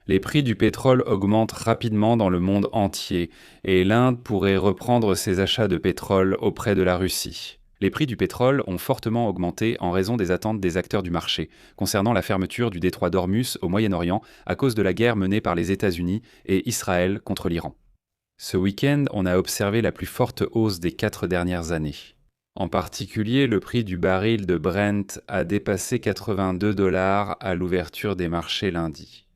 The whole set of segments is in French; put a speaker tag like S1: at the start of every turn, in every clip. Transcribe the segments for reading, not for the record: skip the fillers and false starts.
S1: Les prix du pétrole augmentent rapidement dans le monde entier et l'Inde pourrait reprendre ses achats de pétrole auprès de la Russie. Les prix du pétrole ont fortement augmenté en raison des attentes des acteurs du marché concernant la fermeture du détroit d'Ormuz au Moyen-Orient à cause de la guerre menée par les États-Unis et Israël contre l'Iran. Ce week-end, on a observé la plus forte hausse des 4 dernières années. En particulier, le prix du baril de Brent a dépassé 82 dollars à l'ouverture des marchés lundi.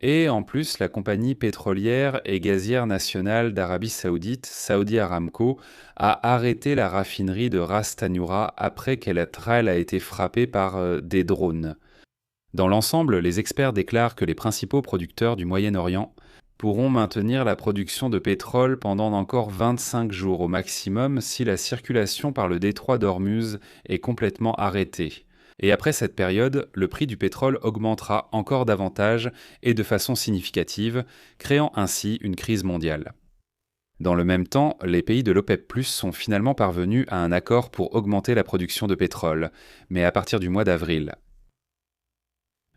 S1: Et en plus, la compagnie pétrolière et gazière nationale d'Arabie Saoudite, Saudi Aramco, a arrêté la raffinerie de Ras Tanura après qu'elle a été frappée par des drones. Dans l'ensemble, les experts déclarent que les principaux producteurs du Moyen-Orient pourront maintenir la production de pétrole pendant encore 25 jours au maximum si la circulation par le détroit d'Ormuz est complètement arrêtée. Et après cette période, le prix du pétrole augmentera encore davantage et de façon significative, créant ainsi une crise mondiale. Dans le même temps, les pays de l'OPEP+ sont finalement parvenus à un accord pour augmenter la production de pétrole, mais à partir du mois d'avril.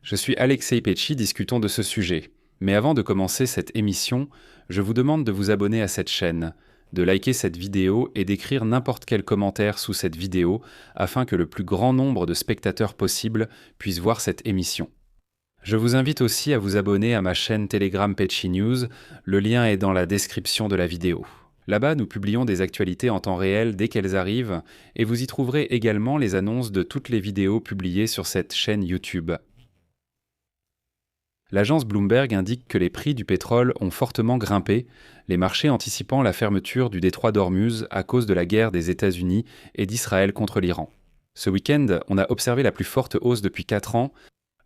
S1: Je suis Alexei Pecci, discutons de ce sujet. Mais avant de commencer cette émission, je vous demande de vous abonner à cette chaîne, de liker cette vidéo et d'écrire n'importe quel commentaire sous cette vidéo afin que le plus grand nombre de spectateurs possible puissent voir cette émission. Je vous invite aussi à vous abonner à ma chaîne Telegram Pecci News, le lien est dans la description de la vidéo. Là-bas, nous publions des actualités en temps réel dès qu'elles arrivent et vous y trouverez également les annonces de toutes les vidéos publiées sur cette chaîne YouTube. L'agence Bloomberg indique que les prix du pétrole ont fortement grimpé, les marchés anticipant la fermeture du détroit d'Ormuz à cause de la guerre des États-Unis et d'Israël contre l'Iran. Ce week-end, on a observé la plus forte hausse depuis 4 ans.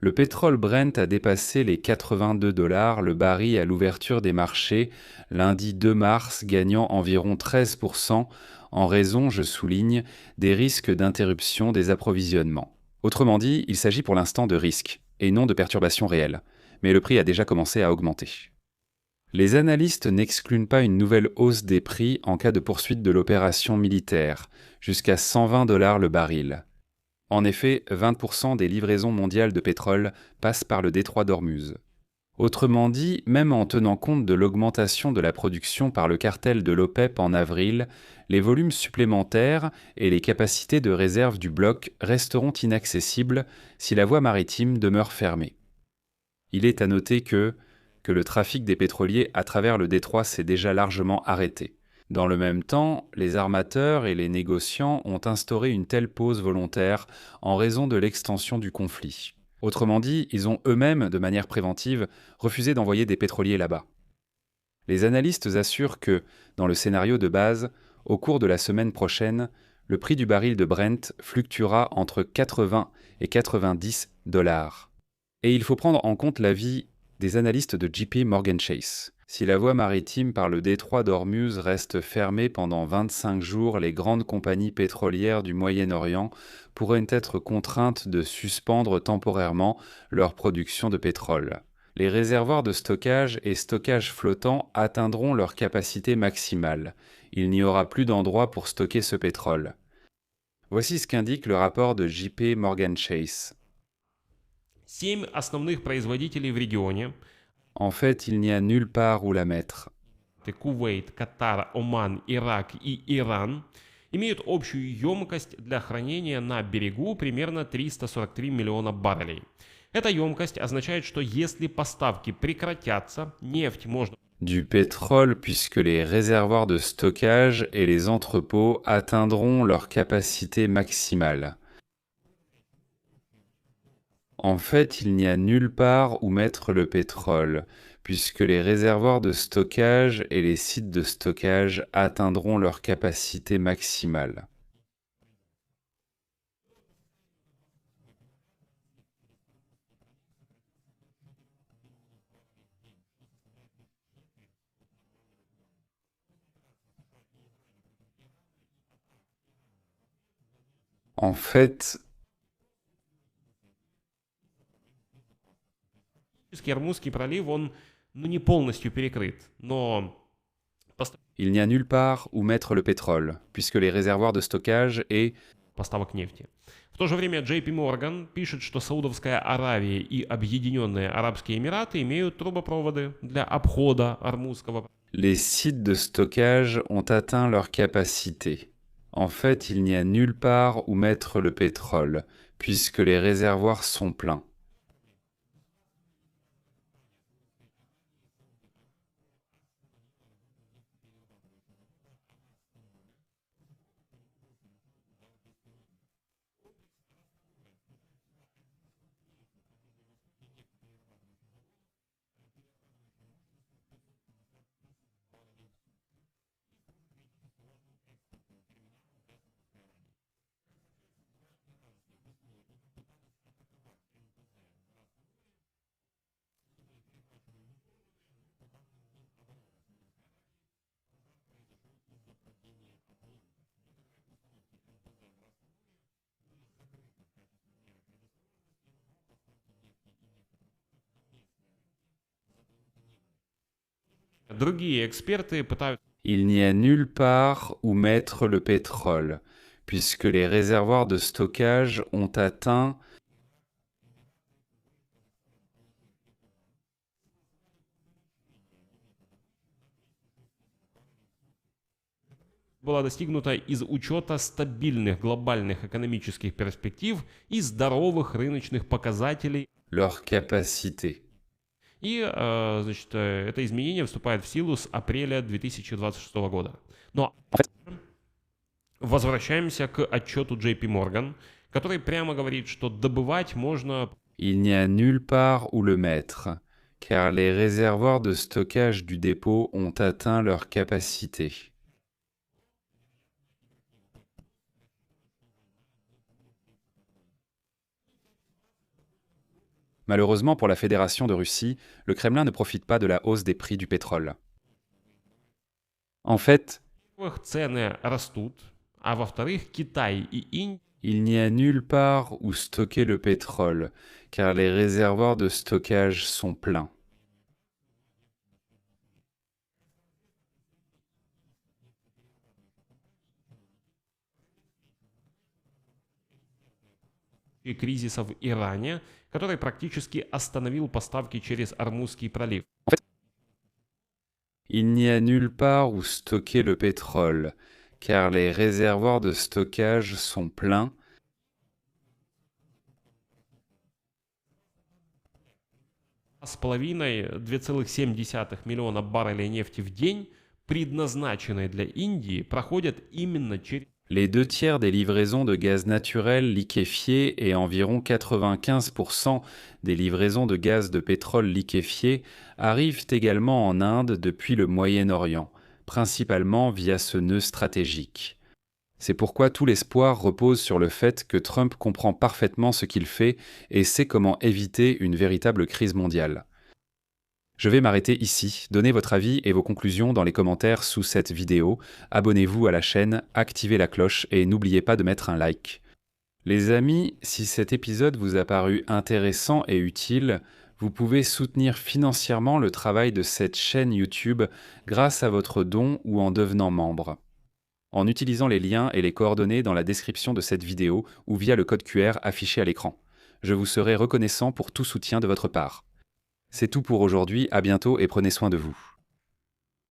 S1: Le pétrole Brent a dépassé les 82 dollars le baril à l'ouverture des marchés, lundi 2 mars, gagnant environ 13% en raison, je souligne, des risques d'interruption des approvisionnements. Autrement dit, il s'agit pour l'instant de risques, et non de perturbations réelles. Mais le prix a déjà commencé à augmenter. Les analystes n'excluent pas une nouvelle hausse des prix en cas de poursuite de l'opération militaire, jusqu'à 120 dollars le baril. En effet, 20% des livraisons mondiales de pétrole passent par le détroit d'Ormuz. Autrement dit, même en tenant compte de l'augmentation de la production par le cartel de l'OPEP en avril, les volumes supplémentaires et les capacités de réserve du bloc resteront inaccessibles si la voie maritime demeure fermée. Il est à noter que le trafic des pétroliers à travers le détroit s'est déjà largement arrêté. Dans le même temps, les armateurs et les négociants ont instauré une telle pause volontaire en raison de l'extension du conflit. Autrement dit, ils ont eux-mêmes, de manière préventive, refusé d'envoyer des pétroliers là-bas. Les analystes assurent que, dans le scénario de base, au cours de la semaine prochaine, le prix du baril de Brent fluctuera entre 80 et 90 dollars. Et il faut prendre en compte l'avis des analystes de JP Morgan Chase. Si la voie maritime par le détroit d'Ormuz reste fermée pendant 25 jours, les grandes compagnies pétrolières du Moyen-Orient pourraient être contraintes de suspendre temporairement leur production de pétrole. Les réservoirs de stockage et stockage flottant atteindront leur capacité maximale. Il n'y aura plus d'endroit pour stocker ce pétrole. Voici ce qu'indique le rapport de JP Morgan Chase.
S2: 7 основных производителей в регионе
S1: En fait, il n'y a nulle part où la mettre.
S2: – Кувейт, Катар, Оман, Ирак и Иран – имеют общую емкость для хранения на берегу примерно 343 миллиона баррелей. Эта емкость означает, что если поставки прекратятся, нефть можно
S1: Du pétrole puisque les réservoirs de stockage et les entrepôts atteindront leur capacité maximale. En fait, il n'y a nulle part où mettre le pétrole, puisque les réservoirs de stockage et les sites de stockage atteindront leur capacité maximale. En fait,
S2: Кермузский пролив, он не полностью перекрыт, но
S1: il n'y a nulle part où mettre le pétrole, puisque les réservoirs de stockage et
S2: поставок нефти. В то же время JP Morgan пишет, что Саудовская Аравия и Объединенные Арабские Эмираты имеют трубопроводы для обхода Ормузского.
S1: Les sites de stockage ont atteint leur capacité. En fait, il n'y a nulle part où mettre le pétrole, puisque les réservoirs sont pleins.
S2: Другие эксперты пытаются
S1: Il n'y a nulle part où mettre le pétrole, puisque les réservoirs de stockage ont atteint.
S2: была достигнута из учета стабильных глобальных экономических перспектив и здоровых рыночных показателей.
S1: Leur capacité.
S2: И, это изменение вступает в силу с апреля 2026 года. Но возвращаемся к отчету JP Morgan, который прямо говорит, что добывать можно.
S1: Il n'y a nulle part où le mettre, car les réservoirs de stockage du dépôt ont atteint leur capacité. Malheureusement pour la Fédération de Russie, le Kremlin ne profite pas de la hausse des prix du pétrole. En fait,
S2: Во-первых, цены растут, а во-вторых, Китай и Индия
S1: il n'y a nulle part où stocker le pétrole, car les réservoirs de stockage sont pleins.
S2: и кризиса в Иране, который практически остановил поставки через Ормузский пролив.
S1: Il n'y a nulle part où stocker le pétrole, car les réservoirs de stockage sont pleins.
S2: С половиной 2,7 миллиона баррелей нефти в день, предназначенные для Индии, проходят именно через.
S1: Les 2 tiers des livraisons de gaz naturel liquéfié et environ 95% des livraisons de gaz de pétrole liquéfié arrivent également en Inde depuis le Moyen-Orient, principalement via ce nœud stratégique. C'est pourquoi tout l'espoir repose sur le fait que Trump comprend parfaitement ce qu'il fait et sait comment éviter une véritable crise mondiale. Je vais m'arrêter ici, donnez votre avis et vos conclusions dans les commentaires sous cette vidéo, abonnez-vous à la chaîne, activez la cloche et n'oubliez pas de mettre un like. Les amis, si cet épisode vous a paru intéressant et utile, vous pouvez soutenir financièrement le travail de cette chaîne YouTube grâce à votre don ou en devenant membre, en utilisant les liens et les coordonnées dans la description de cette vidéo ou via le code QR affiché à l'écran. Je vous serai reconnaissant pour tout soutien de votre part. C'est tout pour aujourd'hui, à bientôt et prenez soin de vous.